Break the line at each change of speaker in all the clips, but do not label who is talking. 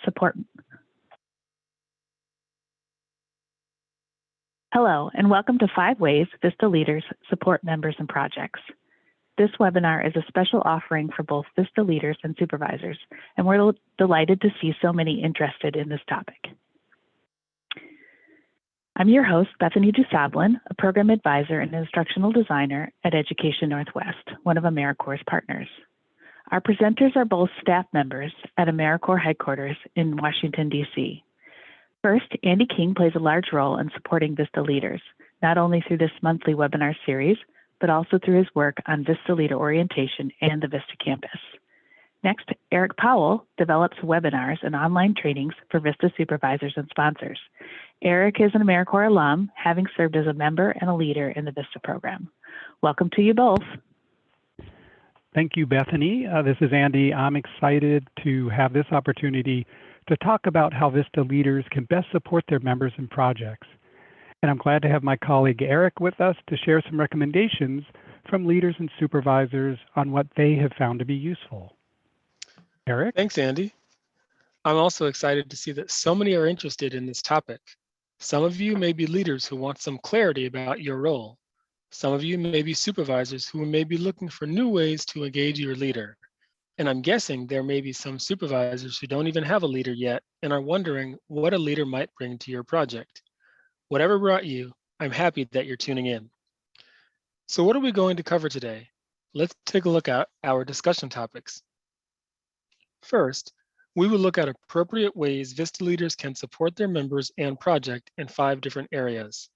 support. Hello, and welcome to 5 Ways VISTA Leaders Support Members and Projects. This webinar is a special offering for both VISTA leaders and supervisors, and we're delighted to see so many interested in this topic. I'm your host, Bethany Dusablin, a program advisor and instructional designer at Education Northwest, one of AmeriCorps' partners. Our presenters are both staff members at AmeriCorps headquarters in Washington, D.C. First, Andy King plays a large role in supporting VISTA leaders, not only through this monthly webinar series, but also through his work on VISTA leader orientation and the VISTA campus. Next, Eric Powell develops webinars and online trainings for VISTA supervisors and sponsors. Eric is an AmeriCorps alum, having served as a member and a leader in the VISTA program. Welcome to you both.
Thank you, Bethany. This is Andy. I'm excited to have this opportunity to talk about how VISTA leaders can best support their members and projects. And I'm glad to have my colleague Eric with us to share some recommendations from leaders and supervisors on what they have found to be useful. Eric?
Thanks, Andy. I'm also excited to see that so many are interested in this topic. Some of you may be leaders who want some clarity about your role. Some of you may be supervisors who may be looking for new ways to engage your leader. And I'm guessing there may be some supervisors who don't even have a leader yet and are wondering what a leader might bring to your project. Whatever brought you, I'm happy that you're tuning in. So what are we going to cover today? Let's take a look at our discussion topics. First, we will look at appropriate ways VISTA leaders can support their members and project in 5 different areas.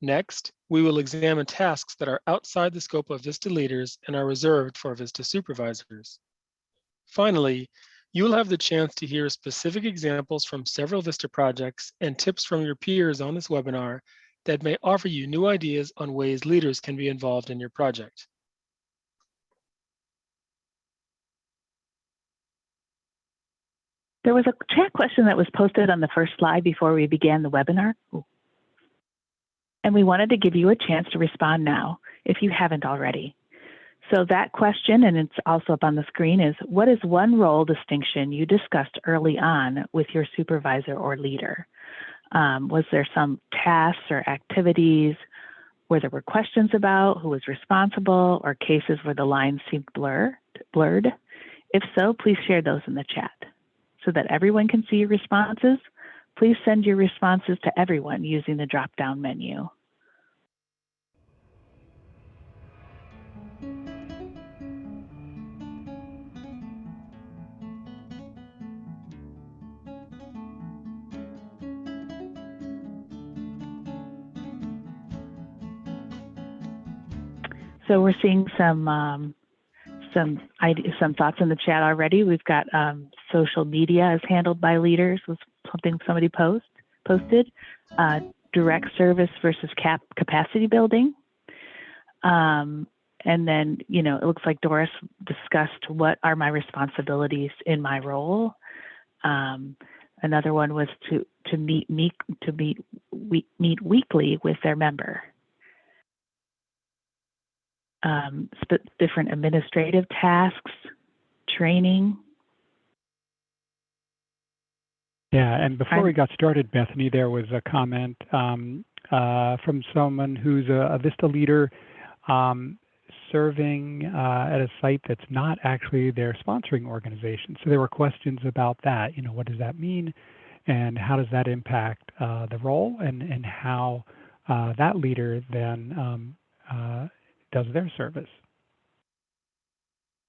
Next, we will examine tasks that are outside the scope of VISTA leaders and are reserved for VISTA supervisors. Finally, you will have the chance to hear specific examples from several VISTA projects and tips from your peers on this webinar that may offer you new ideas on ways leaders can be involved in your project.
There was a chat question that was posted on the first slide before we began the webinar. And we wanted to give you a chance to respond now, if you haven't already. So that question, and it's also up on the screen, is what is one role distinction you discussed early on with your supervisor or leader? Was there some tasks or activities where there were questions about who was responsible or cases where the lines seemed blurred? If so, please share those in the chat. So that everyone can see your responses, please send your responses to everyone using the drop-down menu. So we're seeing some thoughts in the chat already. We've got social media is handled by leaders, was something somebody posted. Direct service versus capacity building. And then, it looks like Doris discussed what are my responsibilities in my role. Another one was to meet weekly with their member. Different administrative tasks, training.
Yeah, and before we got started, Bethany, there was a comment from someone who's a VISTA leader serving at a site that's not actually their sponsoring organization. So there were questions about that. What does that mean? And how does that impact the role and how that leader then does their service?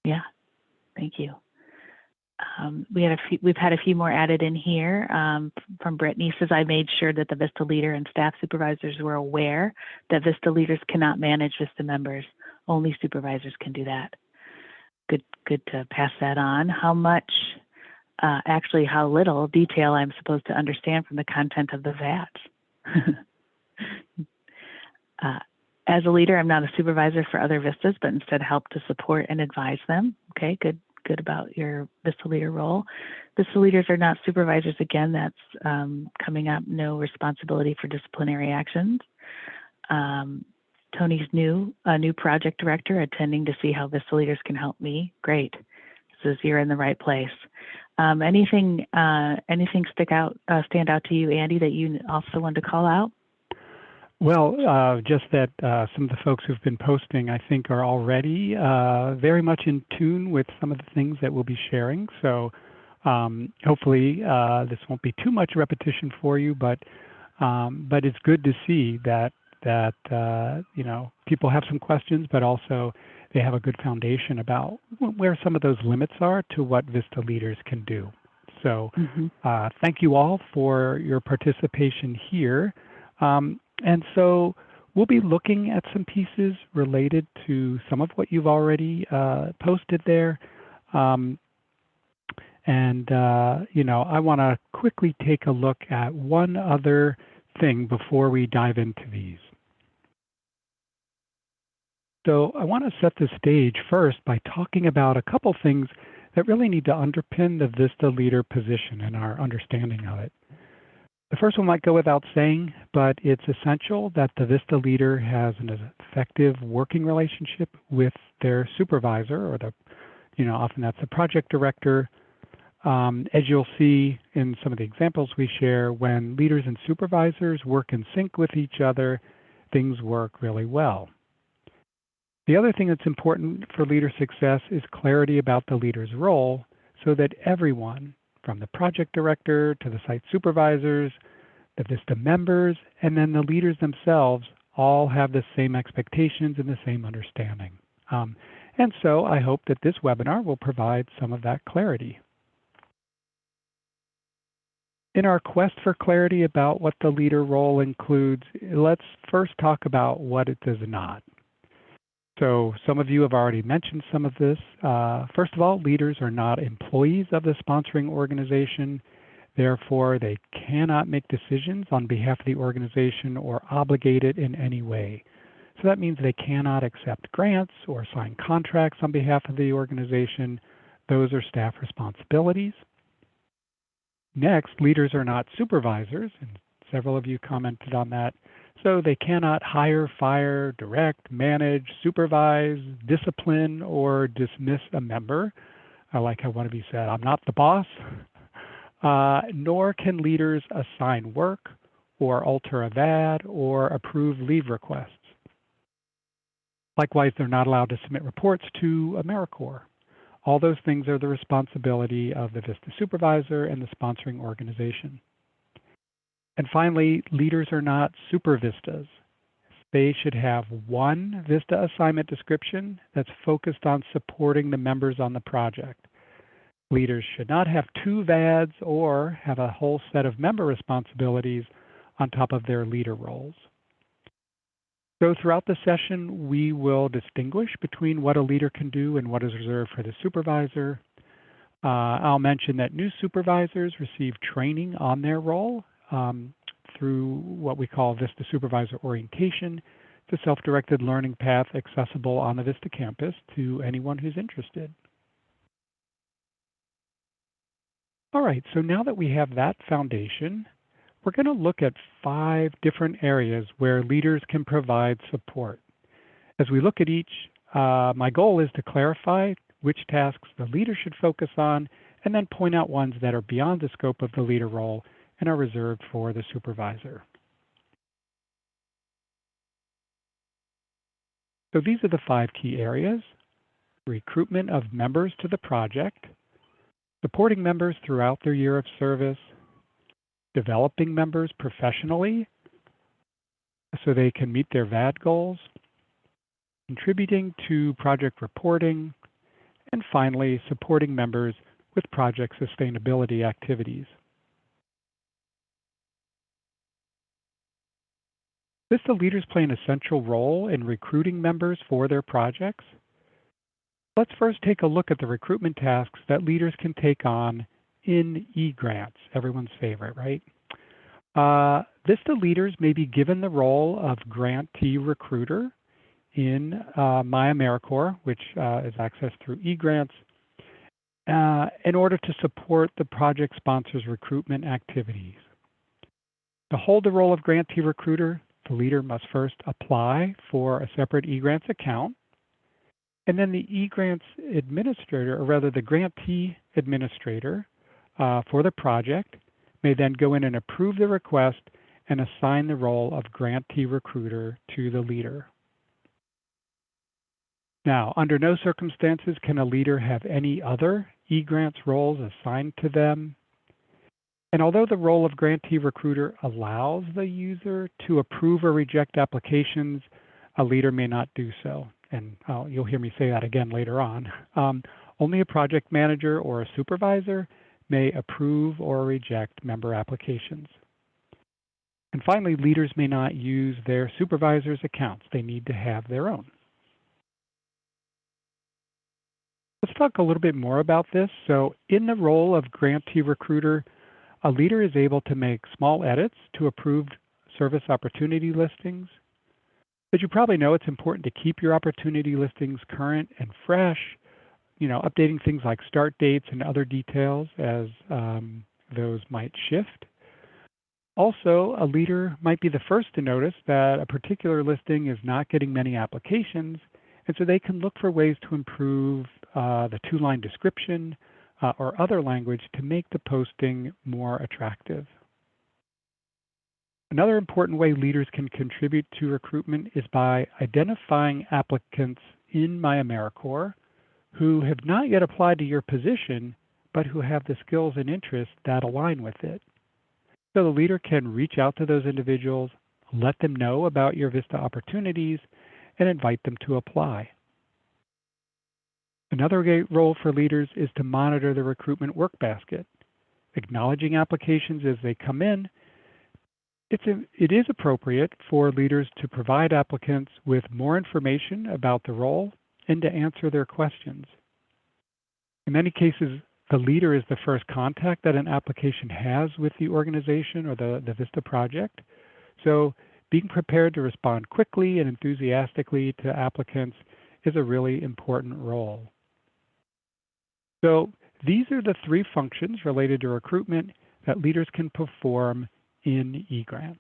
Yeah, thank you. We've had a few more added in here. From Brittany says, I made sure that the VISTA leader and staff supervisors were aware that VISTA leaders cannot manage VISTA members. Only supervisors can do that. Good to pass that on. How much, actually how little detail I'm supposed to understand from the content of the VATs. As a leader, I'm not a supervisor for other VISTAs, but instead help to support and advise them. Okay, good about your VISTA leader role. VISTA leaders are not supervisors. Again, that's coming up. No responsibility for disciplinary actions. Tony's a new project director, attending to see how VISTA leaders can help me. Great. you're in the right place. Anything stand out to you, Andy, that you also wanted to call out?
Well, just that some of the folks who've been posting, I think, are already very much in tune with some of the things that we'll be sharing. So hopefully this won't be too much repetition for you, but it's good to see that you know, people have some questions, but also they have a good foundation about where some of those limits are to what VISTA leaders can do. So thank you all for your participation here. And so we'll be looking at some pieces related to some of what you've already posted there. You know, I want to quickly take a look at one other thing before we dive into these. So I want to set the stage first by talking about a couple things that really need to underpin the VISTA leader position and our understanding of it. The first one might go without saying, but it's essential that the VISTA leader has an effective working relationship with their supervisor, or often that's the project director. As you'll see in some of the examples we share, when leaders and supervisors work in sync with each other, things work really well. The other thing that's important for leader success is clarity about the leader's role, so that everyone, from the project director to the site supervisors, the VISTA members, and then the leaders themselves, all have the same expectations and the same understanding. And so I hope that this webinar will provide some of that clarity. In our quest for clarity about what the leader role includes, let's first talk about what it does not. So some of you have already mentioned some of this. First of all, leaders are not employees of the sponsoring organization. Therefore, they cannot make decisions on behalf of the organization or obligate it in any way. So that means they cannot accept grants or sign contracts on behalf of the organization. Those are staff responsibilities. Next, leaders are not supervisors, and several of you commented on that. So they cannot hire, fire, direct, manage, supervise, discipline, or dismiss a member. I like how one of you said, "I'm not the boss." Nor can leaders assign work or alter a VAD or approve leave requests. Likewise, they're not allowed to submit reports to AmeriCorps. All those things are the responsibility of the VISTA supervisor and the sponsoring organization. And finally, leaders are not super VISTAs. They should have one VISTA assignment description that's focused on supporting the members on the project. Leaders should not have two VADs or have a whole set of member responsibilities on top of their leader roles. So throughout the session, we will distinguish between what a leader can do and what is reserved for the supervisor. I'll mention that new supervisors receive training on their role through what we call VISTA Supervisor Orientation. It's a self-directed learning path accessible on the VISTA campus to anyone who's interested. All right, so now that we have that foundation, we're going to look at 5 different areas where leaders can provide support. As we look at each, my goal is to clarify which tasks the leader should focus on, and then point out ones that are beyond the scope of the leader role and are reserved for the supervisor. So these are the 5 key areas: recruitment of members to the project, supporting members throughout their year of service, developing members professionally so they can meet their VAD goals, contributing to project reporting, and finally, supporting members with project sustainability activities. VISTA leaders play an essential role in recruiting members for their projects. Let's first take a look at the recruitment tasks that leaders can take on in e-grants, everyone's favorite, right? VISTA leaders may be given the role of grantee recruiter in My AmeriCorps, which is accessed through e-grants, in order to support the project sponsor's recruitment activities. To hold the role of grantee recruiter, the leader must first apply for a separate e-grants account. And then the eGrants administrator, or rather the grantee administrator for the project, may then go in and approve the request and assign the role of grantee recruiter to the leader. Now, under no circumstances can a leader have any other eGrants roles assigned to them. And although the role of grantee recruiter allows the user to approve or reject applications, a leader may not do so. And you'll hear me say that again later on. Only a project manager or a supervisor may approve or reject member applications. And finally, leaders may not use their supervisor's accounts. They need to have their own. Let's talk a little bit more about this. So in the role of grantee recruiter, a leader is able to make small edits to approved service opportunity listings. As you probably know, it's important to keep your opportunity listings current and fresh, updating things like start dates and other details as those might shift. Also, a leader might be the first to notice that a particular listing is not getting many applications, and so they can look for ways to improve the two-line description or other language to make the posting more attractive. Another important way leaders can contribute to recruitment is by identifying applicants in My AmeriCorps who have not yet applied to your position, but who have the skills and interests that align with it. So the leader can reach out to those individuals, let them know about your VISTA opportunities, and invite them to apply. Another great role for leaders is to monitor the recruitment workbasket, acknowledging applications as they come in. It is appropriate for leaders to provide applicants with more information about the role and to answer their questions. In many cases, the leader is the first contact that an application has with the organization or the VISTA project. So being prepared to respond quickly and enthusiastically to applicants is a really important role. So these are the three functions related to recruitment that leaders can perform in eGrants.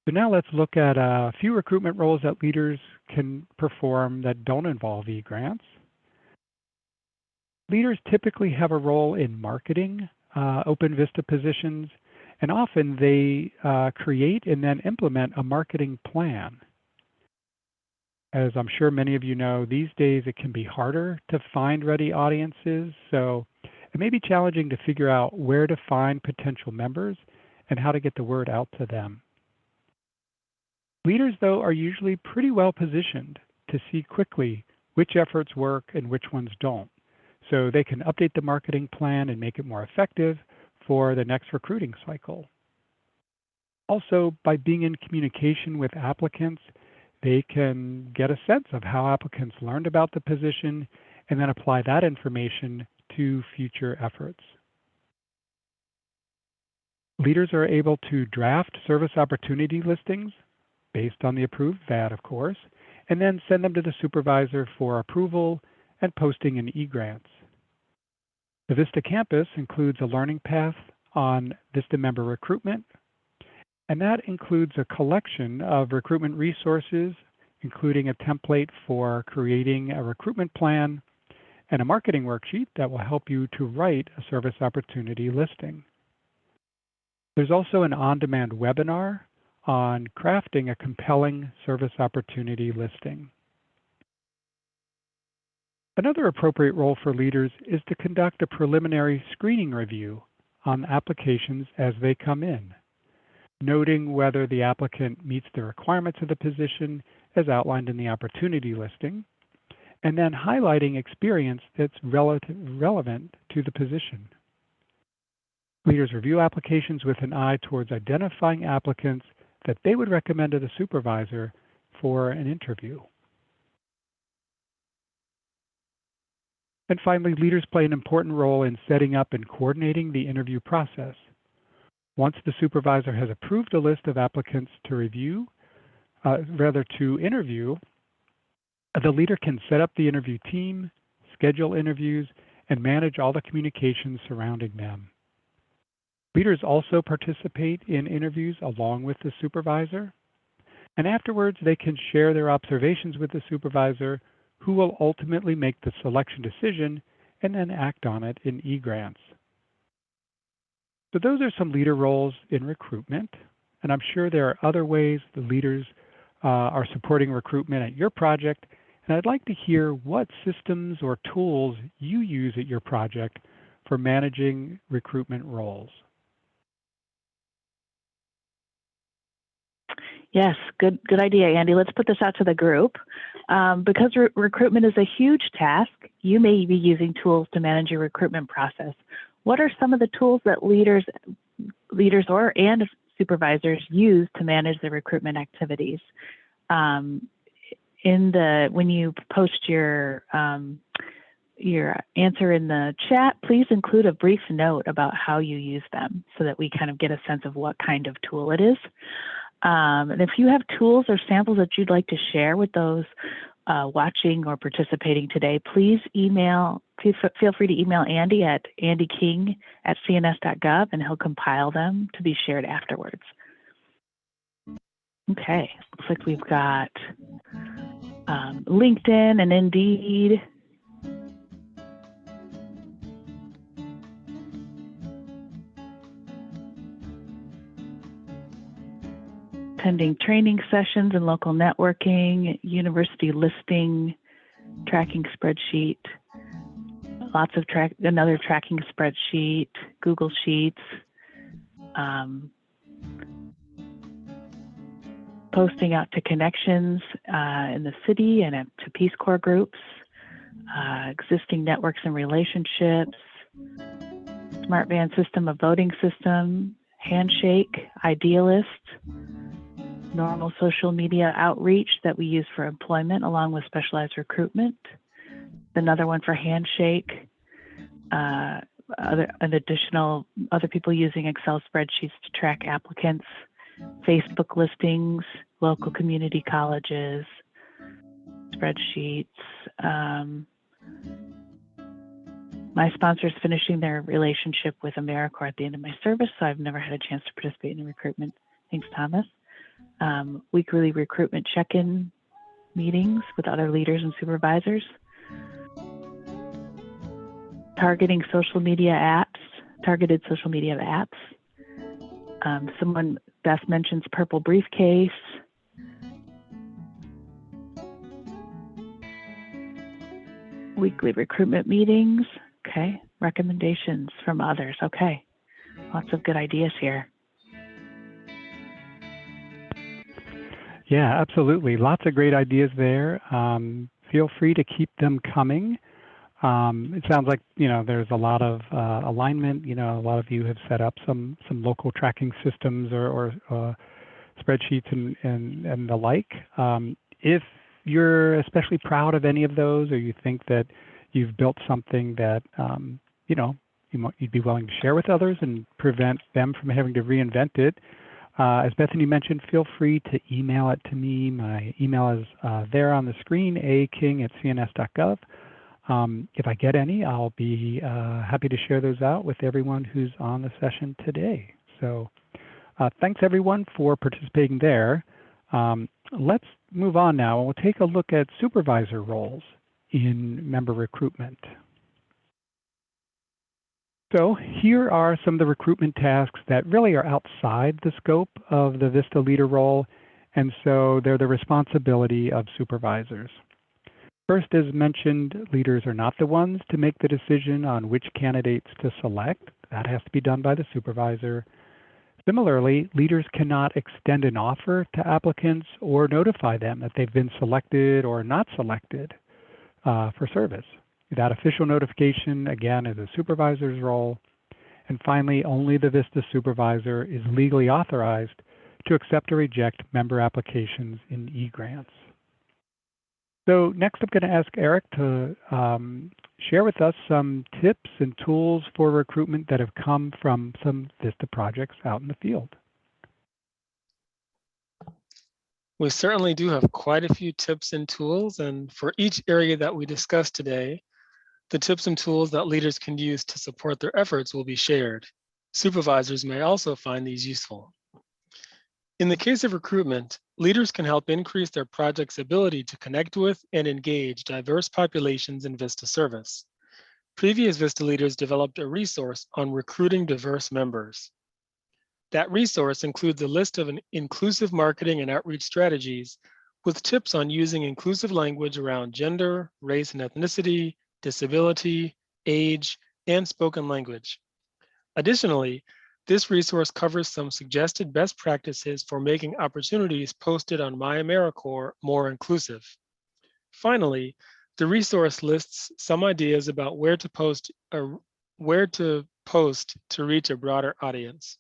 So now let's look at a few recruitment roles that leaders can perform that don't involve eGrants. Leaders typically have a role in marketing open VISTA positions, and often they create and then implement a marketing plan. As I'm sure many of you know, these days it can be harder to find ready audiences, so it may be challenging to figure out where to find potential members and how to get the word out to them. Leaders, though, are usually pretty well positioned to see quickly which efforts work and which ones don't, so they can update the marketing plan and make it more effective for the next recruiting cycle. Also, by being in communication with applicants, they can get a sense of how applicants learned about the position and then apply that information to future efforts. Leaders are able to draft service opportunity listings based on the approved VAD, of course, and then send them to the supervisor for approval and posting in eGrants. The VISTA campus includes a learning path on VISTA member recruitment, and that includes a collection of recruitment resources, including a template for creating a recruitment plan and a marketing worksheet that will help you to write a service opportunity listing. There's also an on-demand webinar on crafting a compelling service opportunity listing. Another appropriate role for leaders is to conduct a preliminary screening review on applications as they come in, noting whether the applicant meets the requirements of the position as outlined in the opportunity listing, and then highlighting experience that's relevant to the position. Leaders review applications with an eye towards identifying applicants that they would recommend to the supervisor for an interview. And finally, leaders play an important role in setting up and coordinating the interview process. Once the supervisor has approved a list of applicants to interview, the leader can set up the interview team, schedule interviews, and manage all the communications surrounding them. Leaders also participate in interviews along with the supervisor. And afterwards, they can share their observations with the supervisor, who will ultimately make the selection decision and then act on it in e-grants. So those are some leader roles in recruitment, and I'm sure there are other ways the leaders are supporting recruitment at your project, and I'd like to hear what systems or tools you use at your project for managing recruitment roles.
Yes, good idea, Andy. Let's put this out to the group. Because recruitment is a huge task, you may be using tools to manage your recruitment process. What are some of the tools that leaders and supervisors use to manage the recruitment activities? When you post your answer in the chat, please include a brief note about how you use them so that we kind of get a sense of what kind of tool it is. And if you have tools or samples that you'd like to share with those watching or participating today, please feel free to email Andy at andyking@cns.gov, and he'll compile them to be shared afterwards. Okay, looks like we've got LinkedIn and Indeed. Attending training sessions and local networking, university listing, tracking spreadsheet, lots of another tracking spreadsheet, Google Sheets, posting out to connections in the city and to Peace Corps groups, existing networks and relationships, smart van system, a voting system, Handshake, Idealist, normal social media outreach that we use for employment along with specialized recruitment. Another one for Handshake, other people using Excel spreadsheets to track applicants, Facebook listings, local community colleges, spreadsheets. My sponsor is finishing their relationship with AmeriCorps at the end of my service, so I've never had a chance to participate in recruitment. Thanks, Thomas. Weekly recruitment check-in meetings with other leaders and supervisors. Targeted social media apps. Someone Beth mentions Purple Briefcase. Weekly recruitment meetings. Okay, recommendations from others. Okay, lots of good ideas here.
Yeah, absolutely. Lots of great ideas there. Feel free to keep them coming. It sounds like, there's a lot of alignment. A lot of you have set up some local tracking systems or spreadsheets and the like. If you're especially proud of any of those, or you think that you've built something that you'd be willing to share with others and prevent them from having to reinvent it, as Bethany mentioned, feel free to email it to me. My email is there on the screen, aking@cns.gov. If I get any, I'll be happy to share those out with everyone who's on the session today. So thanks everyone for participating there. Let's move on now, and we'll take a look at supervisor roles in member recruitment. So here are some of the recruitment tasks that really are outside the scope of the VISTA leader role, and so they're the responsibility of supervisors. First, as mentioned, leaders are not the ones to make the decision on which candidates to select. That has to be done by the supervisor. Similarly, leaders cannot extend an offer to applicants or notify them that they've been selected or not selected for service. That official notification, again, is a supervisor's role. And finally, only the VISTA supervisor is legally authorized to accept or reject member applications in e-grants. So next, I'm going to ask Eric to share with us some tips and tools for recruitment that have come from some VISTA projects out in the field.
We certainly do have quite a few tips and tools, and for each area that we discussed today, the tips and tools that leaders can use to support their efforts will be shared. Supervisors may also find these useful. In the case of recruitment, leaders can help increase their project's ability to connect with and engage diverse populations in VISTA service. Previous VISTA leaders developed a resource on recruiting diverse members. That resource includes a list of inclusive marketing and outreach strategies with tips on using inclusive language around gender, race and ethnicity, disability, age, and spoken language. Additionally, this resource covers some suggested best practices for making opportunities posted on MyAmeriCorps more inclusive. Finally, the resource lists some ideas about where to post to reach a broader audience.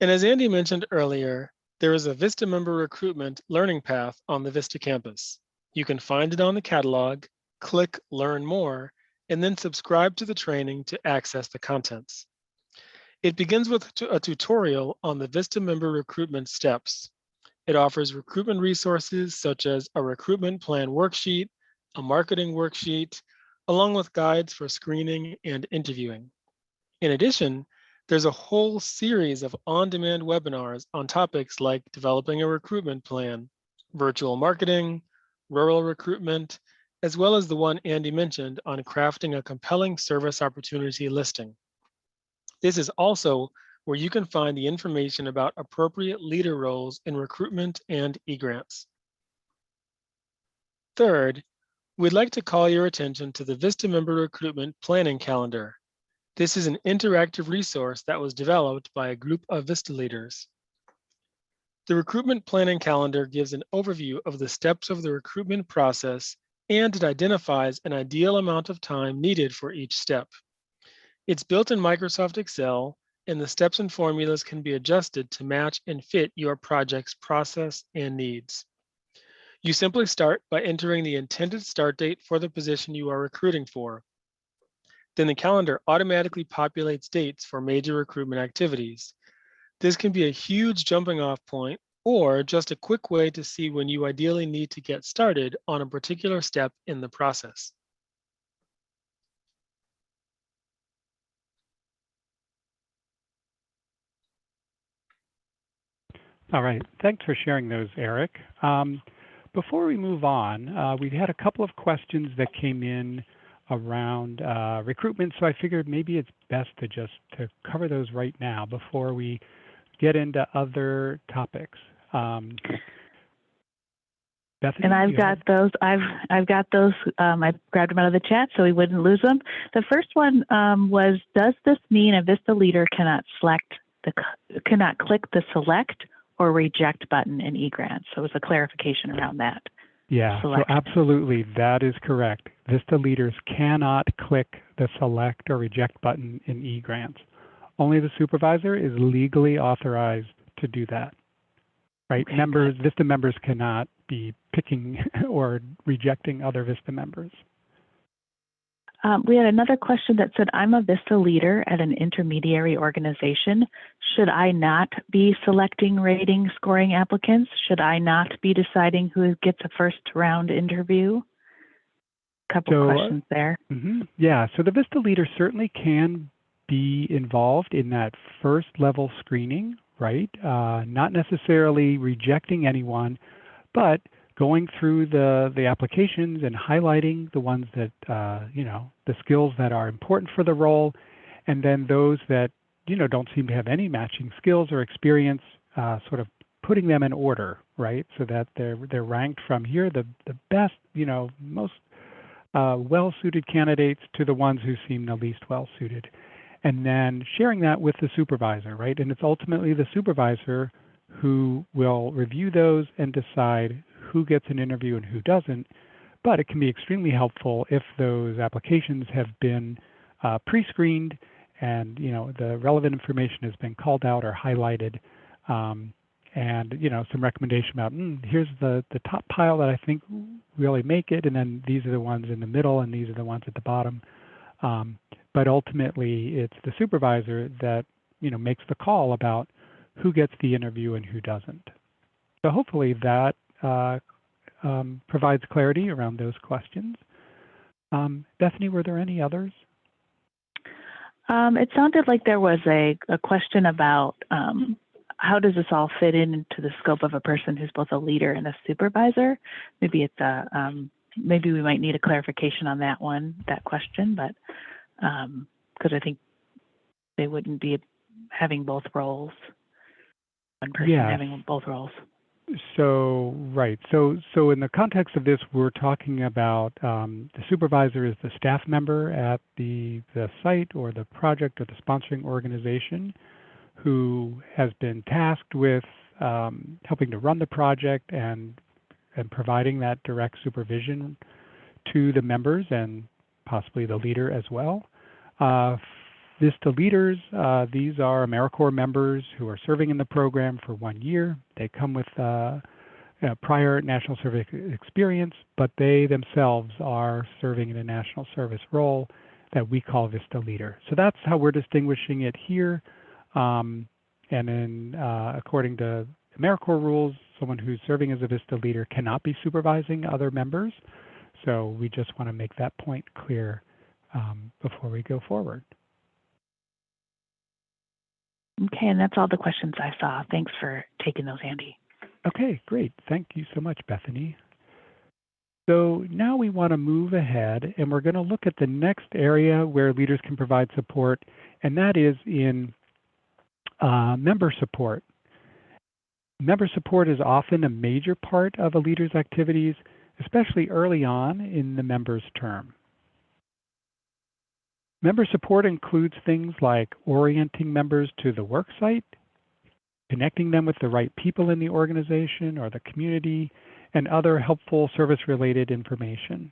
And as Andy mentioned earlier, there is a VISTA member recruitment learning path on the VISTA campus. You can find it on the catalog, click Learn More, and then subscribe to the training to access the contents. It begins with a tutorial on the VISTA member recruitment steps. It offers recruitment resources such as a recruitment plan worksheet, a marketing worksheet, along with guides for screening and interviewing. In addition, there's a whole series of on-demand webinars on topics like developing a recruitment plan, virtual marketing, rural recruitment, as well as the one Andy mentioned on crafting a compelling service opportunity listing. This is also where you can find the information about appropriate leader roles in recruitment and e-grants. Third, we'd like to call your attention to the VISTA member recruitment planning calendar. This is an interactive resource that was developed by a group of VISTA leaders. The recruitment planning calendar gives an overview of the steps of the recruitment process, and it identifies an ideal amount of time needed for each step. It's built in Microsoft Excel, and the steps and formulas can be adjusted to match and fit your project's process and needs. You simply start by entering the intended start date for the position you are recruiting for. Then the calendar automatically populates dates for major recruitment activities. This can be a huge jumping off point or just a quick way to see when you ideally need to get started on a particular step in the process.
All right, thanks for sharing those, Eric. Before we move on, we've had a couple of questions that came in around recruitment, so I figured maybe it's best to cover those right now before we get into other topics. Bethany,
and I've got those. I grabbed them out of the chat so we wouldn't lose them. The first one was: does this mean a VISTA leader cannot click the select or reject button in eGrants? So it was a clarification around that.
Yeah, so absolutely, that is correct. VISTA leaders cannot click the select or reject button in eGrants. Only the supervisor is legally authorized to do that. Right? Okay. VISTA members cannot be picking or rejecting other VISTA members.
We had another question that said, I'm a VISTA leader at an intermediary organization. Should I not be selecting, rating, scoring applicants? Should I not be deciding who gets a first round interview? Couple questions there.
Yeah, so the VISTA leader certainly can be involved in that first level screening, right? Not necessarily rejecting anyone, but going through the applications and highlighting the ones that, the skills that are important for the role, and then those that, don't seem to have any matching skills or experience, sort of putting them in order, right? So that they're ranked from here, the best, most well-suited candidates to the ones who seem the least well-suited. And then sharing that with the supervisor, right? And it's ultimately the supervisor who will review those and decide who gets an interview and who doesn't. But it can be extremely helpful if those applications have been pre-screened and the relevant information has been called out or highlighted, and some recommendation about here's the top pile that I think really make it, and then these are the ones in the middle and these are the ones at the bottom. But ultimately, it's the supervisor that makes the call about who gets the interview and who doesn't. So hopefully that provides clarity around those questions. Bethany, were there any others?
It sounded like there was a question about how does this all fit into the scope of a person who's both a leader and a supervisor? Maybe it's a, maybe we might need a clarification on that question, but because I think they wouldn't be having both roles, one person having both roles.
So, right. So in the context of this, we're talking about the supervisor is the staff member at the site or the project or the sponsoring organization who has been tasked with helping to run the project and providing that direct supervision to the members and possibly the leader as well. VISTA leaders, these are AmeriCorps members who are serving in the program for 1 year. They come with prior national service experience, but they themselves are serving in a national service role that we call VISTA leader. So that's how we're distinguishing it here. And then according to AmeriCorps rules, someone who's serving as a VISTA leader cannot be supervising other members. So we just want to make that point clear before we go forward.
Okay, and that's all the questions I saw. Thanks for taking those, Andy.
Okay, great. Thank you so much, Bethany. So now we want to move ahead, and we're going to look at the next area where leaders can provide support, and that is in member support. Member support is often a major part of a leader's activities, especially early on in the member's term. Member support includes things like orienting members to the work site, connecting them with the right people in the organization or the community, and other helpful service-related information.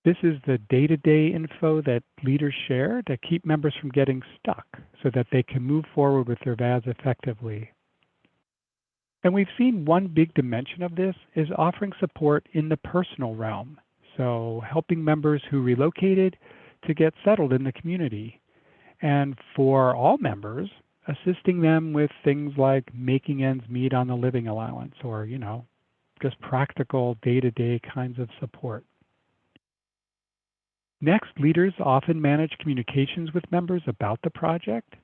This is the day-to-day info that leaders share to keep members from getting stuck so that they can move forward with their VADs effectively. And we've seen one big dimension of this is offering support in the personal realm. So helping members who relocated to get settled in the community. And for all members, assisting them with things like making ends meet on the living allowance or, just practical day-to-day kinds of support. Next, leaders often manage communications with members about the project.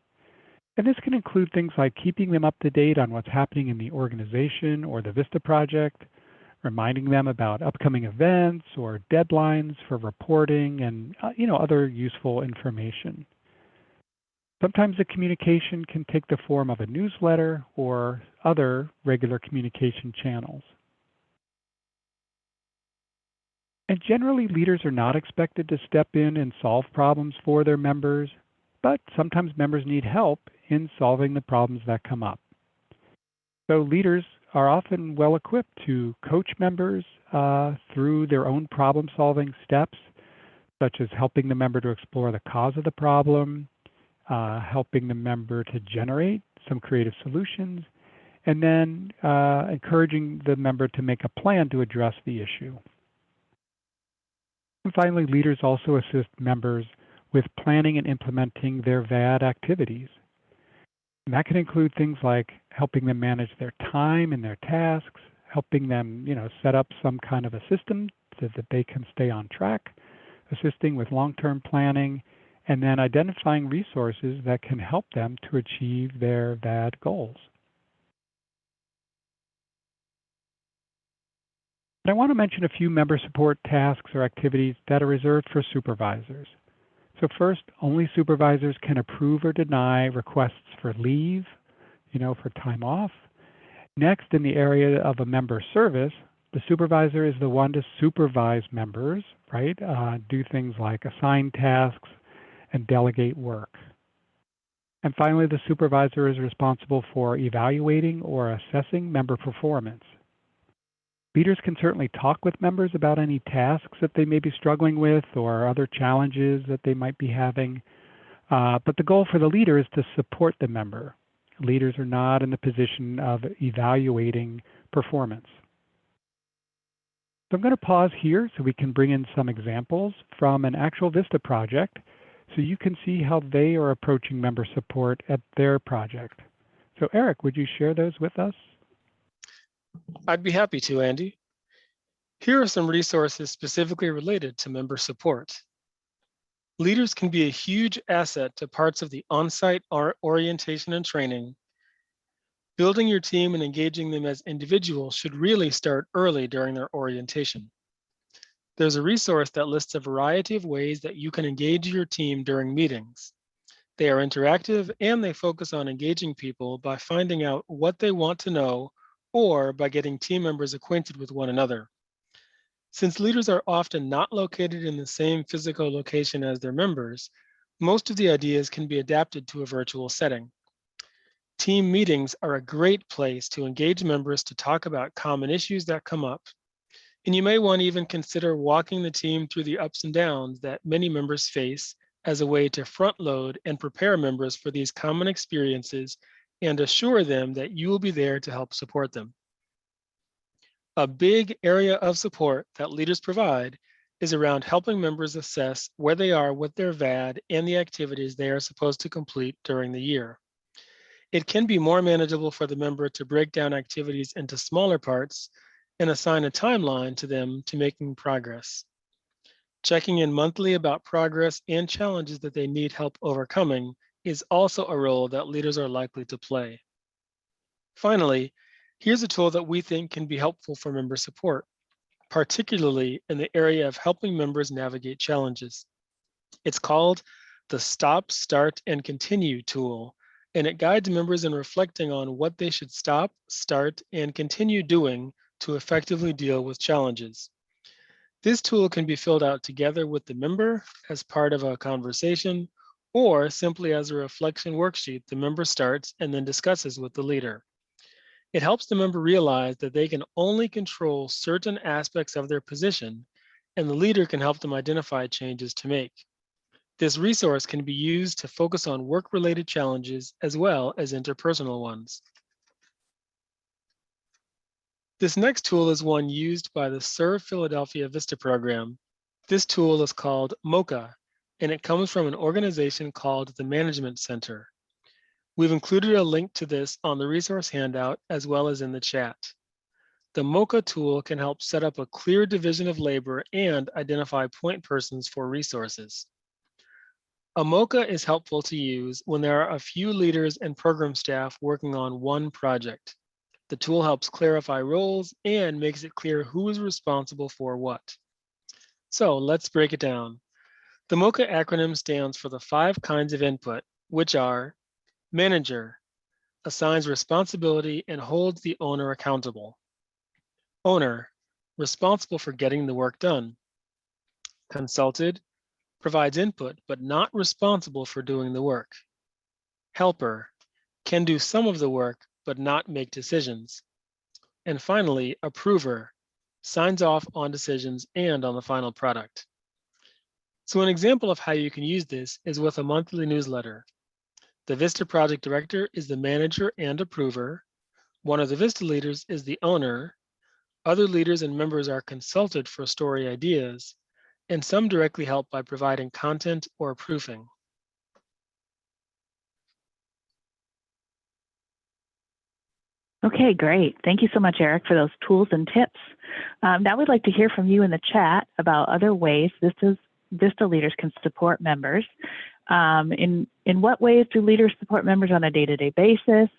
And this can include things like keeping them up to date on what's happening in the organization or the VISTA project, reminding them about upcoming events or deadlines for reporting and other useful information. Sometimes the communication can take the form of a newsletter or other regular communication channels. And generally, leaders are not expected to step in and solve problems for their members, but sometimes members need help in solving the problems that come up. So leaders are often well equipped to coach members through their own problem-solving steps, such as helping the member to explore the cause of the problem, helping the member to generate some creative solutions, and then encouraging the member to make a plan to address the issue. And finally, leaders also assist members with planning and implementing their VAD activities. And that can include things like helping them manage their time and their tasks, helping them, set up some kind of a system so that they can stay on track, assisting with long-term planning, and then identifying resources that can help them to achieve their VAD goals. And I want to mention a few member support tasks or activities that are reserved for supervisors. So first, only supervisors can approve or deny requests for leave, for time off. Next, in the area of a member service, the supervisor is the one to supervise members, right? Do things like assign tasks and delegate work. And finally, the supervisor is responsible for evaluating or assessing member performance. Leaders can certainly talk with members about any tasks that they may be struggling with or other challenges that they might be having. But the goal for the leader is to support the member. Leaders are not in the position of evaluating performance. So I'm going to pause here so we can bring in some examples from an actual VISTA project so you can see how they are approaching member support at their project. So Eric, would you share those with us?
I'd be happy to, Andy. Here are some resources specifically related to member support. Leaders can be a huge asset to parts of the on-site orientation and training, Building your team and engaging them as individuals should really start early during their orientation. There's a resource that lists a variety of ways that you can engage your team during meetings. They are interactive and they focus on engaging people by finding out what they want to know or by getting team members acquainted with one another. Since leaders are often not located in the same physical location as their members, most of the ideas can be adapted to a virtual setting. Team meetings are a great place to engage members to talk about common issues that come up. And you may want to even consider walking the team through the ups and downs that many members face as a way to front load and prepare members for these common experiences and assure them that you will be there to help support them. A big area of support that leaders provide is around helping members assess where they are with their VAD and the activities they are supposed to complete during the year. It can be more manageable for the member to break down activities into smaller parts and assign a timeline to them to making progress. Checking in monthly about progress and challenges that they need help overcoming is also a role that leaders are likely to play. Finally, here's a tool that we think can be helpful for member support, particularly in the area of helping members navigate challenges. It's called the Stop, Start, and Continue tool, and it guides members in reflecting on what they should stop, start, and continue doing to effectively deal with challenges. This tool can be filled out together with the member as part of a conversation, or simply as a reflection worksheet the member starts and then discusses with the leader. It helps the member realize that they can only control certain aspects of their position, and the leader can help them identify changes to make. This resource can be used to focus on work-related challenges as well as interpersonal ones. This next tool is one used by the Serve Philadelphia VISTA program. This tool is called MOCA, and it comes from an organization called the Management Center. We've included a link to this on the resource handout as well as in the chat. The MOCA tool can help set up a clear division of labor and identify point persons for resources. A MOCA is helpful to use when there are a few leaders and program staff working on one project. The tool helps clarify roles and makes it clear who is responsible for what. So let's break it down. The MOCA acronym stands for the 5 kinds of input, which are manager, assigns responsibility and holds the owner accountable. Owner, responsible for getting the work done. Consulted, provides input but not responsible for doing the work. Helper, can do some of the work but not make decisions. And finally, approver, signs off on decisions and on the final product. So an example of how you can use this is with a monthly newsletter. The VISTA project director is the manager and approver. One of the VISTA leaders is the owner. Other leaders and members are consulted for story ideas, and some directly help by providing content or proofing.
Okay, great. Thank you so much, Eric, for those tools and tips. Now we'd like to hear from you in the chat about other ways VISTA leaders can support members. In what ways do leaders support members on a day-to-day basis?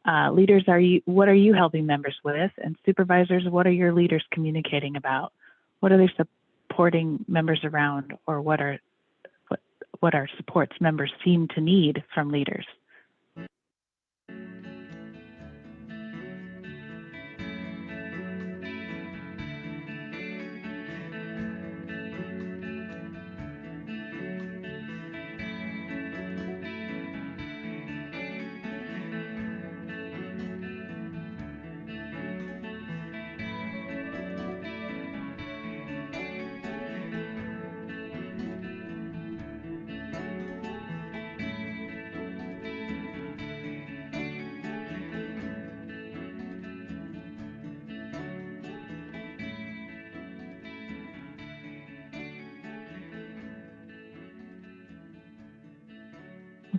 What are you helping members with? And supervisors, what are your leaders communicating about? What are they supporting members around, or what are supports members seem to need from leaders?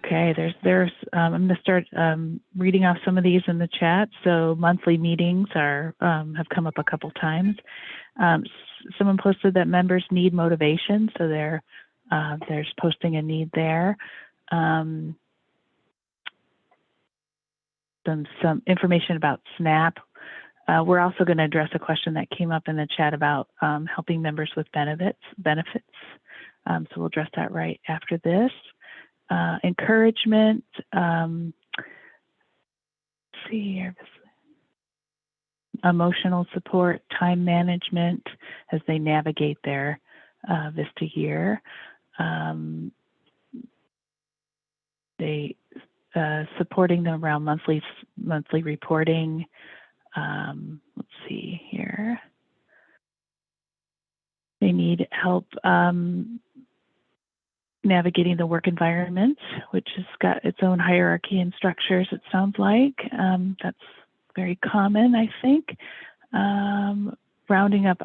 Okay, I'm going to start reading off some of these in the chat. So monthly meetings have come up a couple times. Someone posted that members need motivation, so there's posting a need there. them some information about SNAP. We're also going to address a question that came up in the chat about helping members with benefits. So we'll address that right after this. Encouragement. Let's see here. Emotional support, time management as they navigate their VISTA year. They supporting them around monthly reporting. Let's see here. They need help navigating the work environment, which has got its own hierarchy and structures, it sounds like. That's very common, I think. Rounding up,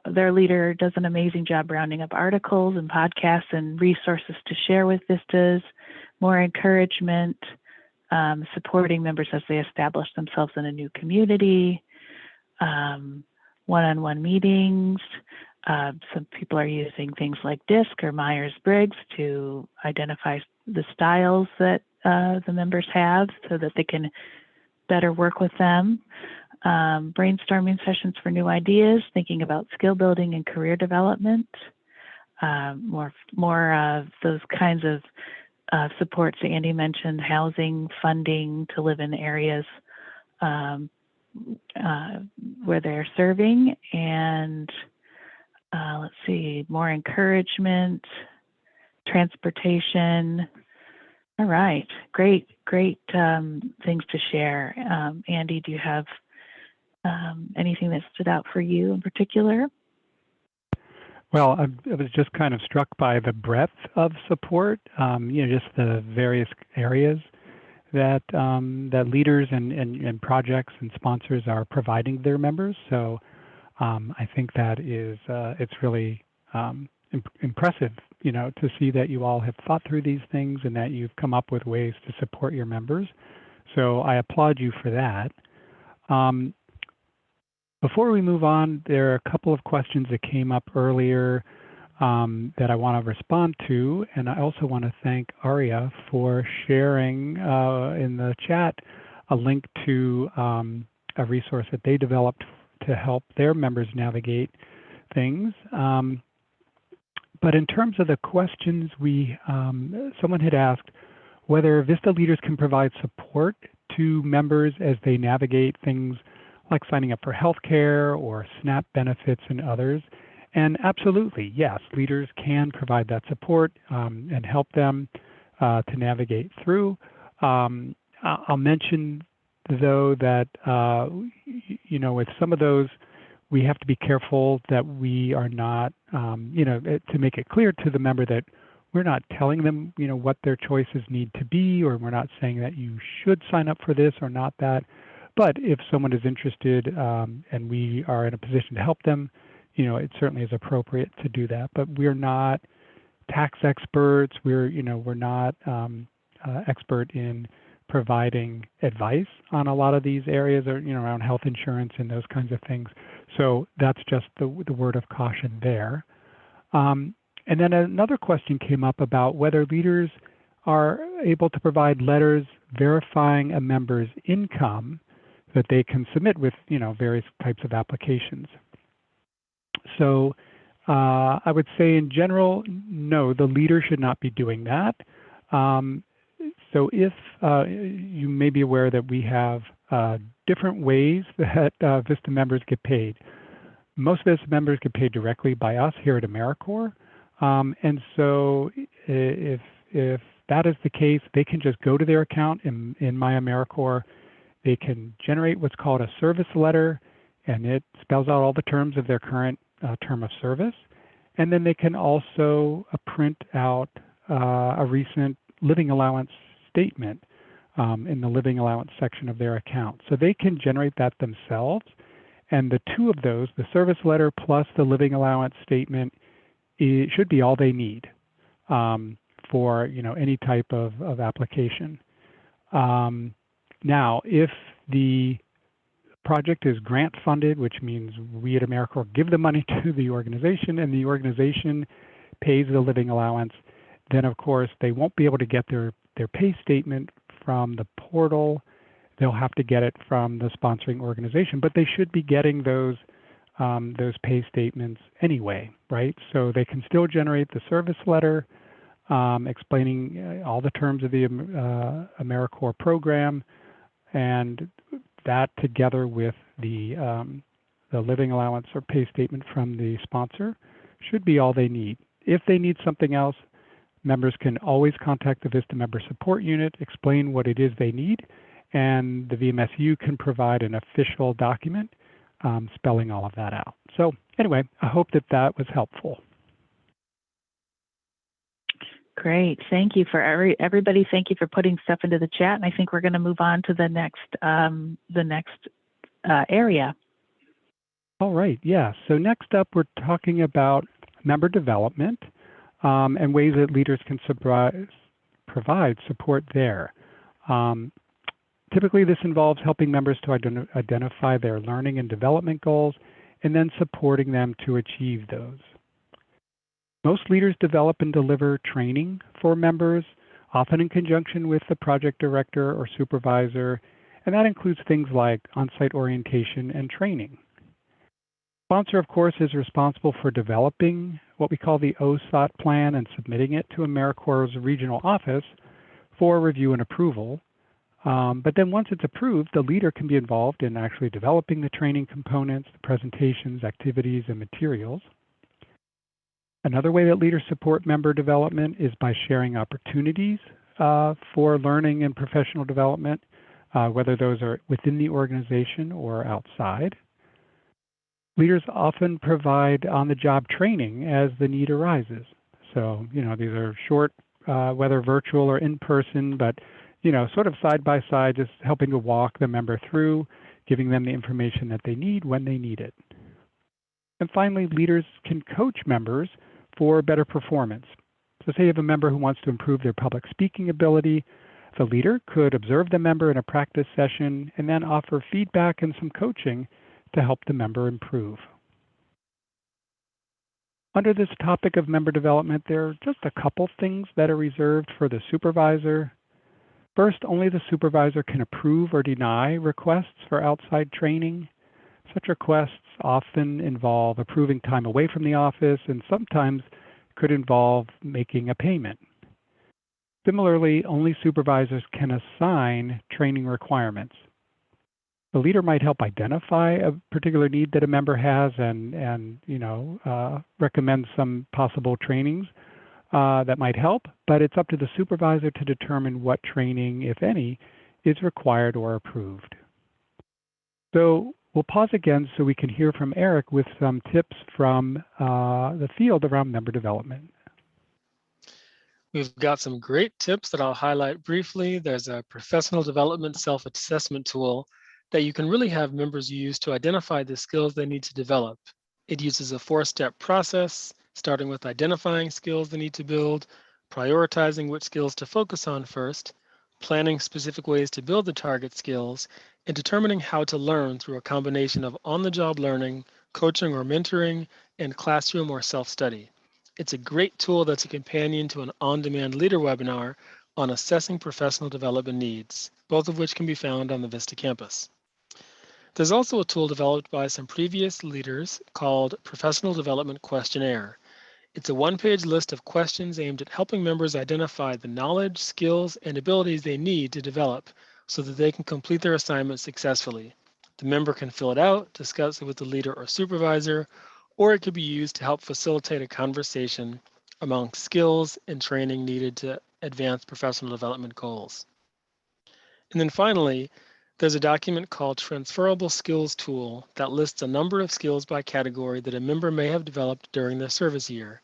their leader does an amazing job rounding up articles and podcasts and resources to share with VISTAs, more encouragement, supporting members as they establish themselves in a new community, one-on-one meetings. Some people are using things like DISC or Myers-Briggs to identify the styles that the members have so that they can better work with them. Brainstorming sessions for new ideas, thinking about skill building and career development. More of those kinds of supports Andy mentioned, housing, funding to live in areas where they're serving, and let's see, more encouragement, transportation. All right, great things to share. Andy, do you have anything that stood out for you in particular?
Well, I was just kind of struck by the breadth of support, just the various areas that that leaders and projects and sponsors are providing their members. So I think that is it's really impressive, to see that you all have thought through these things and that you've come up with ways to support your members. So I applaud you for that. Before we move on, there are a couple of questions that came up earlier that I want to respond to, and I also want to thank Aria for sharing in the chat a link to a resource that they developed to help their members navigate things. But in terms of the questions, someone had asked whether VISTA leaders can provide support to members as they navigate things like signing up for healthcare or SNAP benefits and others. And absolutely, yes, leaders can provide that support and help them to navigate through. I'll mention, though, that with some of those, we have to be careful that we are not, to make it clear to the member that we're not telling them, what their choices need to be, or we're not saying that you should sign up for this or not that. But if someone is interested and we are in a position to help them, it certainly is appropriate to do that. But we're not tax experts. We're not expert in providing advice on a lot of these areas, or around health insurance and those kinds of things. So that's just the word of caution there. And then another question came up about whether leaders are able to provide letters verifying a member's income that they can submit with various types of applications. So I would say in general, no, the leader should not be doing that. So if you may be aware that we have different ways that VISTA members get paid. Most VISTA members get paid directly by us here at AmeriCorps. And so if that is the case, they can just go to their account in My AmeriCorps. They can generate what's called a service letter, and it spells out all the terms of their current term of service. And then they can also print out a recent living allowance statement in the living allowance section of their account. So they can generate that themselves. And the two of those, the service letter plus the living allowance statement, it should be all they need for any type of application. Now, if the project is grant funded, which means we at AmeriCorps give the money to the organization and the organization pays the living allowance, then of course they won't be able to get their pay statement from the portal they'll have to get it from the sponsoring organization, but they should be getting those pay statements anyway, right? So they can still generate the service letter explaining all the terms of the AmeriCorps program, and that together with the living allowance or pay statement from the sponsor should be all they need. If they need something else, members can always contact the VISTA Member Support Unit, explain what it is they need, and the VMSU can provide an official document spelling all of that out. So anyway, I hope that that was helpful.
Great, thank you for everybody. Thank you for putting stuff into the chat, and I think we're going to move on to the next area.
All right, yeah. So next up, we're talking about member development and ways that leaders can provide support there. Typically, this involves helping members to identify their learning and development goals and then supporting them to achieve those. Most leaders develop and deliver training for members, often in conjunction with the project director or supervisor, and that includes things like on-site orientation and training. Sponsor, of course, is responsible for developing what we call the OSOT plan and submitting it to AmeriCorps' regional office for review and approval. But then once it's approved, the leader can be involved in actually developing the training components, the presentations, activities, and materials. Another way that leaders support member development is by sharing opportunities for learning and professional development, whether those are within the organization or outside. Leaders often provide on-the-job training as the need arises. So, these are short, whether virtual or in-person, but, sort of side by side, just helping to walk the member through, giving them the information that they need when they need it. And finally, leaders can coach members for better performance. So say you have a member who wants to improve their public speaking ability, the leader could observe the member in a practice session and then offer feedback and some coaching to help the member improve. Under this topic of member development, there are just a couple things that are reserved for the supervisor. First, only the supervisor can approve or deny requests for outside training. Such requests often involve approving time away from the office and sometimes could involve making a payment. Similarly, only supervisors can assign training requirements. The leader might help identify a particular need that a member has and recommend some possible trainings that might help, but it's up to the supervisor to determine what training, if any, is required or approved. So we'll pause again so we can hear from Eric with some tips from the field around member development.
We've got some great tips that I'll highlight briefly. There's a professional development self-assessment tool that you can really have members use to identify the skills they need to develop. It uses a 4-step process, starting with identifying skills they need to build, prioritizing which skills to focus on first, planning specific ways to build the target skills, and determining how to learn through a combination of on-the-job learning, coaching or mentoring, and classroom or self-study. It's a great tool that's a companion to an on-demand leader webinar on assessing professional development needs, both of which can be found on the VISTA campus. There's also a tool developed by some previous leaders called Professional Development Questionnaire. It's a one-page list of questions aimed at helping members identify the knowledge, skills, and abilities they need to develop so that they can complete their assignment successfully. The member can fill it out, discuss it with the leader or supervisor, or it could be used to help facilitate a conversation among skills and training needed to advance professional development goals. And then finally, there's a document called Transferable Skills Tool that lists a number of skills by category that a member may have developed during their service year.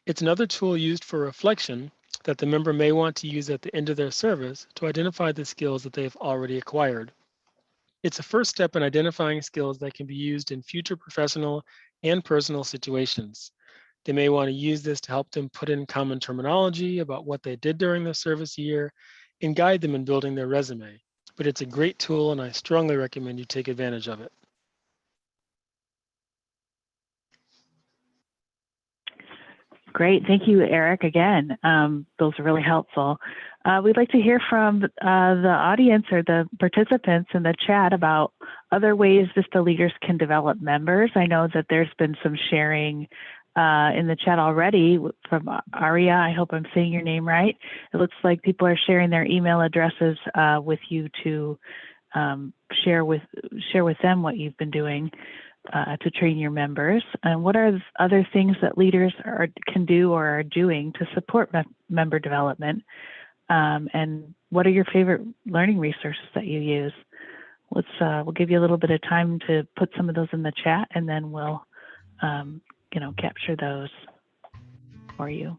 It's another tool used for reflection that the member may want to use at the end of their service to identify the skills that they've already acquired. It's a first step in identifying skills that can be used in future professional and personal situations. They may want to use this to help them put in common terminology about what they did during their service year and guide them in building their resume. But it's a great tool and I strongly recommend you take advantage of it.
Great. Thank you, Eric, again. Those are really helpful. We'd like to hear from the audience or the participants in the chat about other ways VISTA leaders can develop members. I know that there's been some sharing in the chat already from Aria. I hope I'm saying your name right. It looks like people are sharing their email addresses with you to share with them what you've been doing to train your members. And what are other things that leaders can do or are doing to support member development? And what are your favorite learning resources that you use? We'll give you a little bit of time to put some of those in the chat, and then we'll capture those for you.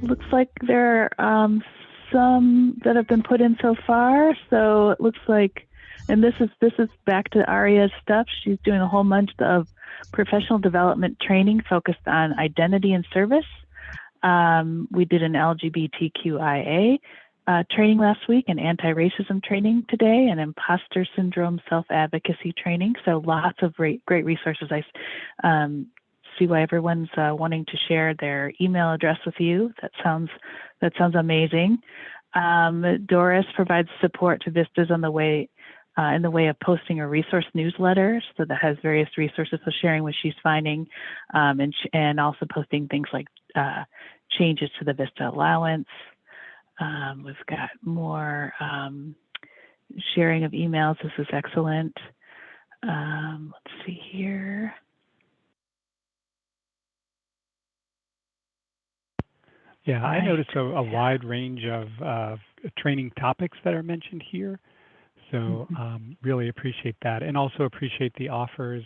Looks like there are some that have been put in so far. So it looks like, and this is back to Aria's stuff. She's doing a whole bunch of professional development training focused on identity and service. We did an LGBTQIA training last week, and anti-racism training today, and imposter syndrome self-advocacy training. So lots of great resources. I see why everyone's wanting to share their email address with you. That sounds amazing. Doris provides support to VISTAs on the way in the way of posting a resource newsletter, so that has various resources for sharing what she's finding, and also posting things like changes to the VISTA allowance. We've got more sharing of emails. This is excellent. Let's see here.
Yeah, I noticed a wide range of training topics that are mentioned here. So really appreciate that, and also appreciate the offers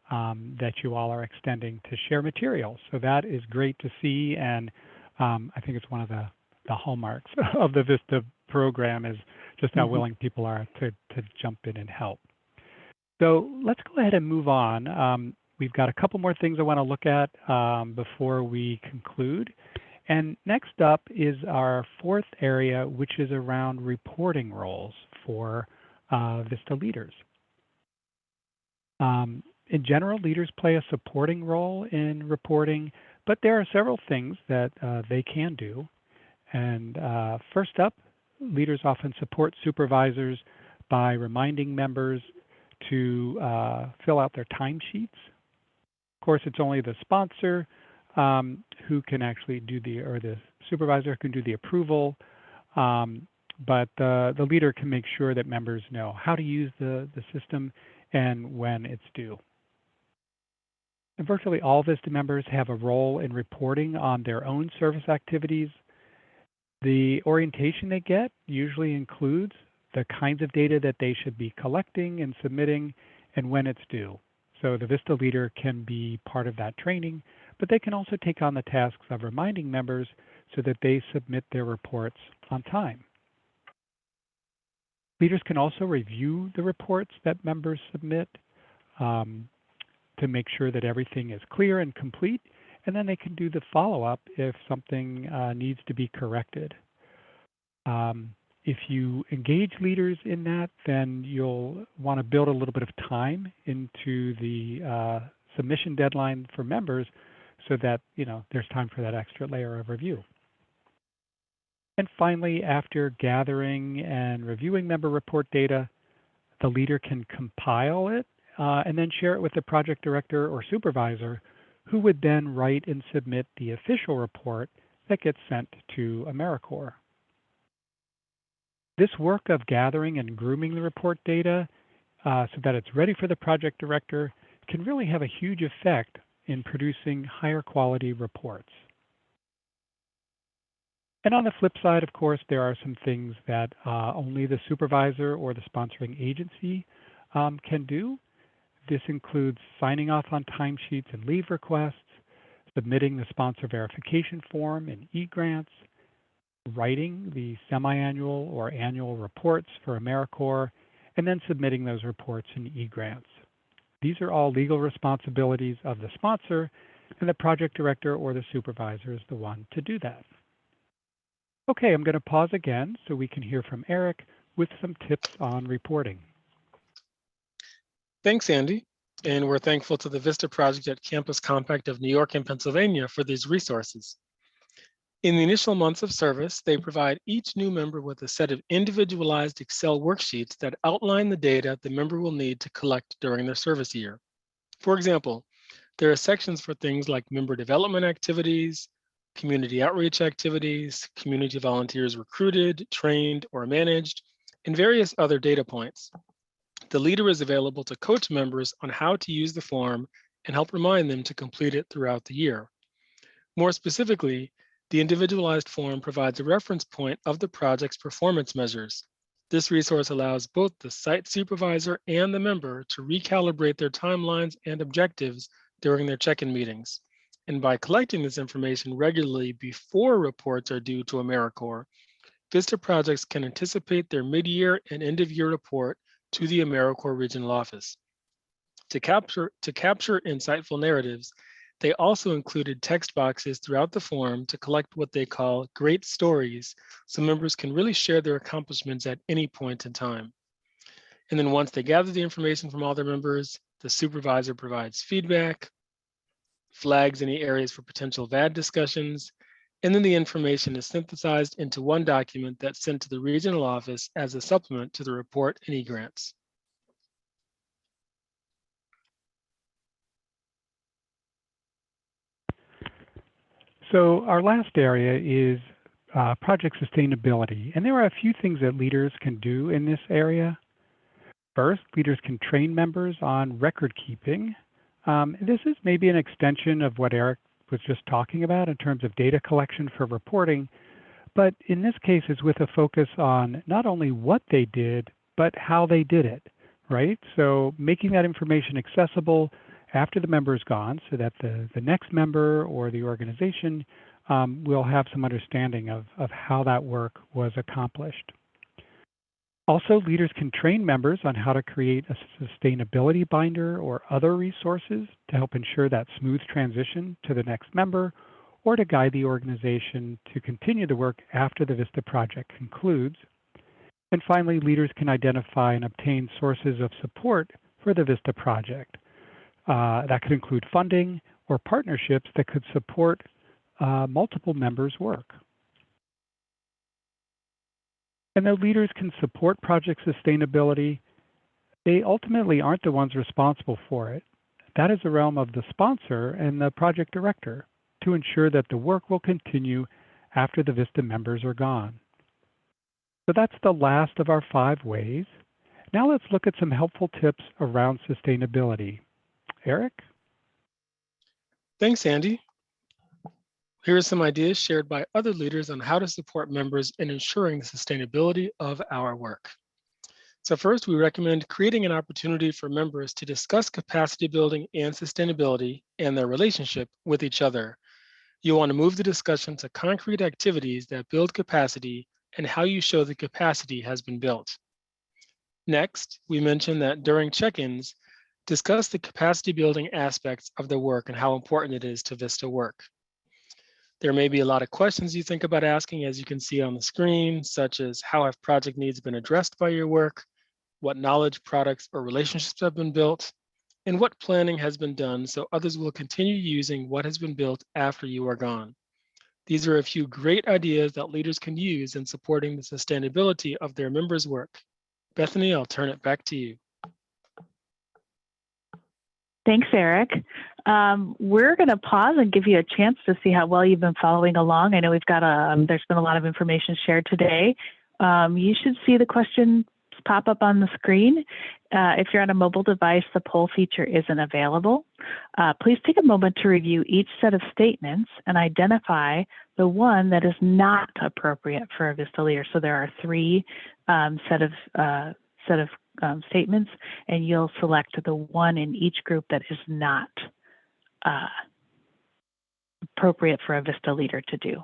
that you all are extending to share materials. So that is great to see, and I think it's one of the hallmarks of the VISTA program is just how willing people are to jump in and help. So let's go ahead and move on. We've got a couple more things I want to look at before we conclude. And next up is our fourth area, which is around reporting roles for VISTA leaders. In general, leaders play a supporting role in reporting, but there are several things that they can do. And first up, leaders often support supervisors by reminding members to fill out their timesheets. Of course, it's only the sponsor who can actually do the supervisor can do the approval, but the leader can make sure that members know how to use the system and when it's due. And virtually all VISTA members have a role in reporting on their own service activities. The orientation they get usually includes the kinds of data that they should be collecting and submitting and when it's due. So the VISTA leader can be part of that training, but they can also take on the tasks of reminding members so that they submit their reports on time. Leaders can also review the reports that members submit to make sure that everything is clear and complete, and then they can do the follow-up if something needs to be corrected. If you engage leaders in that, then you'll want to build a little bit of time into the submission deadline for members so that there's time for that extra layer of review. And finally, after gathering and reviewing member report data, the leader can compile it and then share it with the project director or supervisor, who would then write and submit the official report that gets sent to AmeriCorps. This work of gathering and grooming the report data so that it's ready for the project director can really have a huge effect in producing higher quality reports. And on the flip side, of course, there are some things that only the supervisor or the sponsoring agency can do. This includes signing off on timesheets and leave requests, submitting the sponsor verification form in e-grants, writing the semi-annual or annual reports for AmeriCorps, and then submitting those reports in e-grants. These are all legal responsibilities of the sponsor, and the project director or the supervisor is the one to do that. Okay, I'm going to pause again so we can hear from Eric with some tips on reporting.
Thanks, Andy. And we're thankful to the VISTA project at Campus Compact of New York and Pennsylvania for these resources. In the initial months of service, they provide each new member with a set of individualized Excel worksheets that outline the data the member will need to collect during their service year. For example, there are sections for things like member development activities, community outreach activities, community volunteers recruited, trained, or managed, and various other data points. The leader is available to coach members on how to use the form and help remind them to complete it throughout the year. More specifically, the individualized form provides a reference point of the project's performance measures. This resource allows both the site supervisor and the member to recalibrate their timelines and objectives during their check-in meetings. And by collecting this information regularly before reports are due to AmeriCorps, VISTA projects can anticipate their mid-year and end-of-year report to the AmeriCorps Regional Office. To capture insightful narratives, they also included text boxes throughout the form to collect what they call great stories, so members can really share their accomplishments at any point in time. And then once they gather the information from all their members, the supervisor provides feedback, flags any areas for potential VAD discussions, and then the information is synthesized into one document that's sent to the regional office as a supplement to the report and e-grants.
So our last area is project sustainability, and there are a few things that leaders can do in this area. First, leaders can train members on record keeping. This is maybe an extension of what Eric was just talking about in terms of data collection for reporting, but in this case is with a focus on not only what they did, but how they did it, right? So making that information accessible after the member is gone so that the next member or the organization will have some understanding of how that work was accomplished. Also, leaders can train members on how to create a sustainability binder or other resources to help ensure that smooth transition to the next member or to guide the organization to continue the work after the VISTA project concludes. And finally, leaders can identify and obtain sources of support for the VISTA project. That could include funding or partnerships that could support multiple members' work. And though leaders can support project sustainability, they ultimately aren't the ones responsible for it. That is the realm of the sponsor and the project director to ensure that the work will continue after the VISTA members are gone. So that's the last of our 5 ways. Now let's look at some helpful tips around sustainability. Eric?
Thanks, Andy. Here are some ideas shared by other leaders on how to support members in ensuring the sustainability of our work. So first, we recommend creating an opportunity for members to discuss capacity building and sustainability and their relationship with each other. You want to move the discussion to concrete activities that build capacity and how you show the capacity has been built. Next, we mentioned that during check-ins, discuss the capacity building aspects of the work and how important it is to VISTA work. There may be a lot of questions you think about asking, as you can see on the screen, such as how have project needs been addressed by your work, what knowledge, products, or relationships have been built, and what planning has been done so others will continue using what has been built after you are gone. These are a few great ideas that leaders can use in supporting the sustainability of their members' work. Bethany, I'll turn it back to you.
Thanks, Eric. We're going to pause and give you a chance to see how well you've been following along. I know we've got there's been a lot of information shared today. You should see the questions pop up on the screen. If you're on a mobile device, the poll feature isn't available. Please take a moment to review each set of statements and identify the one that is not appropriate for a VISTA leader. So there are three set of statements, and you'll select the one in each group that is not appropriate for a VISTA leader to do.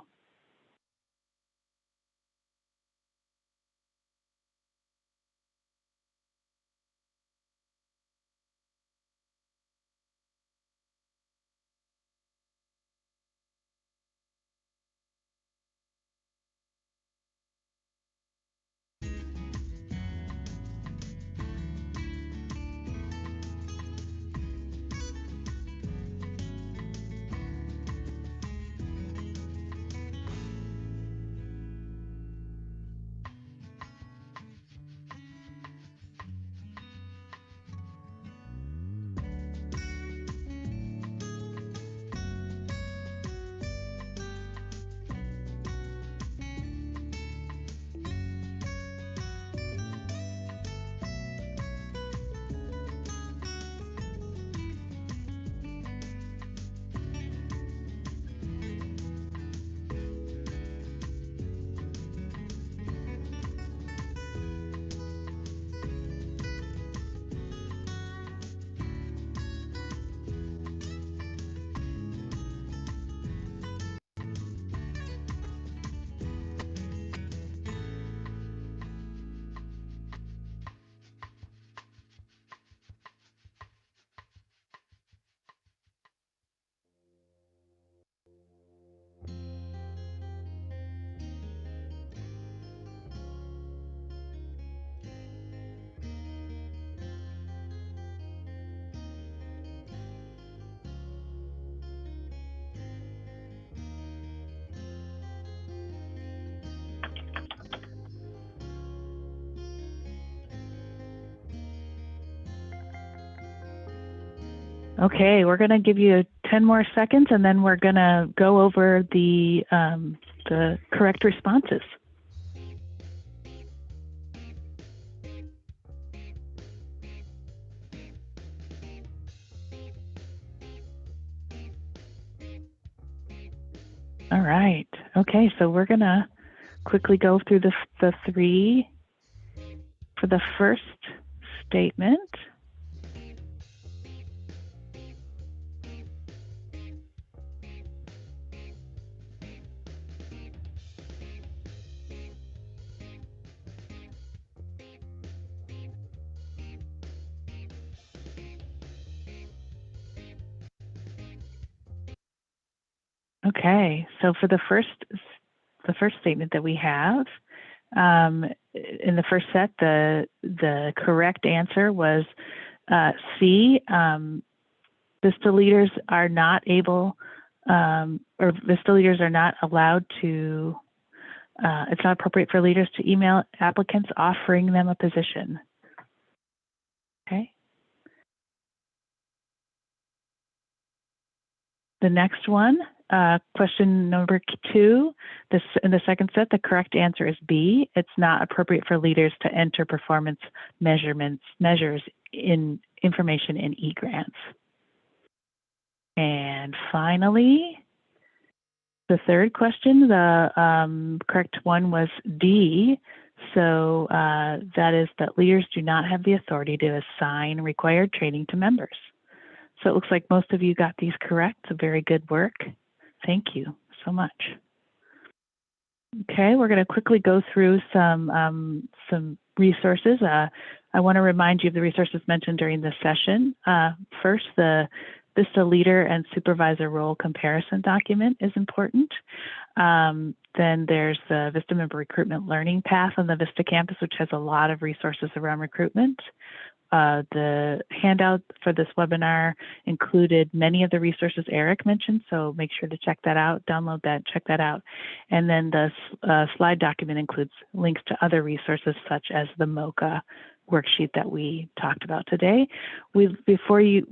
Okay, we're going to give you 10 more seconds, and then we're going to go over the correct responses. All right. Okay, so we're going to quickly go through the three. For the first statement, okay, so for the first statement that we have, in the first set, the correct answer was C. VISTA leaders are not able, or VISTA leaders are not allowed to. It's not appropriate for leaders to email applicants offering them a position. Okay. The next one, question number 2, in the second set, the correct answer is B. It's not appropriate for leaders to enter performance measures in information in e-grants. And finally, the third question, the correct one was D. So that is that leaders do not have the authority to assign required training to members. So it looks like most of you got these correct. So very good work. Thank you so much. Okay, we're going to quickly go through some resources. I want to remind you of the resources mentioned during this session. First, the VISTA leader and supervisor role comparison document is important. Then there's the VISTA member recruitment learning path on the VISTA campus, which has a lot of resources around recruitment. The handout for this webinar included many of the resources Eric mentioned, so make sure to check that out, download that, check that out. And then the slide document includes links to other resources such as the MOCA worksheet that we talked about today. Before you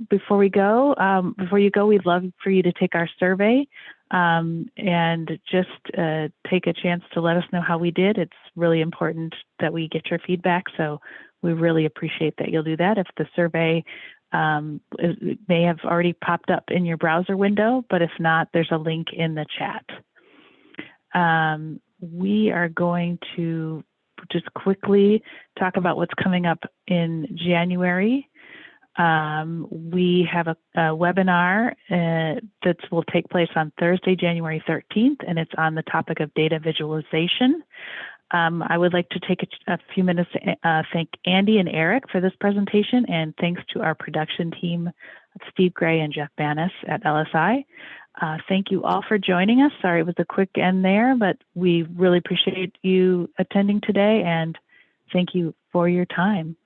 go, we'd love for you to take our survey and just take a chance to let us know how we did. It's really important that we get your feedback, so we really appreciate that you'll do that. If the survey it may have already popped up in your browser window, but if not, there's a link in the chat. We are going to just quickly talk about what's coming up in January. We have a webinar that will take place on Thursday, January 13th, and it's on the topic of data visualization. I would like to take a few minutes to thank Andy and Eric for this presentation, and thanks to our production team, Steve Gray and Jeff Banis at LSI. Thank you all for joining us. Sorry it was a quick end there, but we really appreciate you attending today, and thank you for your time.